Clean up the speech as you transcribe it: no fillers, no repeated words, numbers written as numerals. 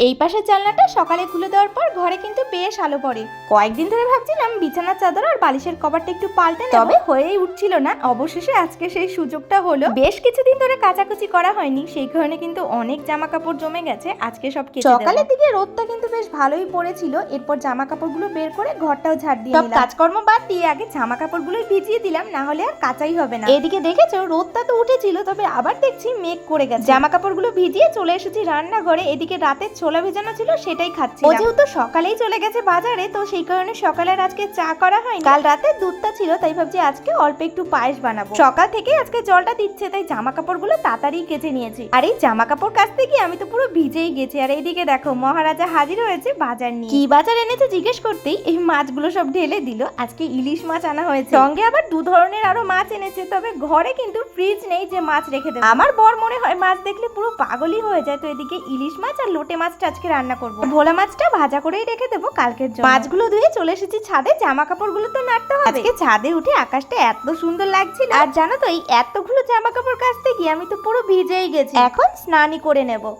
এই পাশের জানলাটা সকালে খুলে দেওয়ার পর ঘরে কিন্তু বেশ আলো পড়ে। কয়েকদিন ধরে ভাবছিলাম বিছানার চাদর আর বালিশের কভারটা একটু পাল্টে নেব, তবে হয়েই উঠছিল না। অবশেষে আজকে সেই সুযোগটা হলো। বেশ কিছুদিন ধরে কাচাকুচি করা হয়নি, সেই কারণে কিন্তু অনেক জামা কাপড় জমে গেছে। আজকে সব কেচে দেব। সকালের দিকে রোদটা কিন্তু বেশ ভালোই পড়েছিল। এরপর জামা কাপড়গুলো বের করে ঘরটাও ঝাড় দিয়ে নিলাম। কাজকর্ম বাদ দিয়ে আগে জামা কাপড়গুলোই ভিজিয়ে দিলাম, না হলে আর কাচাই হবে না। এদিকে দেখেছো রোদটা তো উঠেছিল, তবে আবার দেখছি মেঘ করে গেছে। জামা কাপড়গুলো ভিজিয়ে চলে এসেছি রান্নাঘরে। এদিকে রাতের ছোলা ভেজানো ছিল, সেটাই খাচ্ছি। ও যেহেতু সকালেই চলে গেছে বাজারে, তো সেই কারণে সকালে আর আজকে চা করা হয়নি। কাল রাতে দুধটা ছিল, তাই ভাবছি আজকে অল্প একটু পায়েস বানাবো। সকাল থেকে আজকে জলটা দিচ্ছে, তাই জামা কাপড়গুলো তাড়াতাড়ি কেচে নিয়েছি। আর এই জামা কাপড় কাচতে গিয়ে আমি তো পুরো ভিজেই গেছি। আর এইদিকে দেখো মহারাজা হাজির হয়েছে বাজার নিয়ে। কি বাজার এনেছে জিজ্ঞেস করতেই এই মাছগুলো সব ঢেলে দিল। আজকে ইলিশ মাছ আনা হয়েছে, সঙ্গে আবার দু ধরনের আরো মাছ এনেছে। তবে ঘরে কিন্তু ফ্রিজ নেই যে মাছ রেখে দেবো। আমার বর মনে হয় মাছ দেখলে পুরো পাগলই হয়ে যায়। তো এদিকে ইলিশ মাছ আর লোটে মাছটা আজকে রান্না করবো। ভোলা মাছটা ভাজা করেই রেখে দেবো কালকের জন্য। মাছগুলো ধুয়ে চলে এসেছি ছাদে। জামা কাপড়গুলো তো নাড়তে হবে। আজকে ছাদে উঠে আকাশটা এত সুন্দর লাগছিল। আর জানো তো এই এতগুলো জামা কাপড় কাচতে গিয়ে আমি তো পুরো ভিজেই গেছি। এখন স্নানই করে নেবো।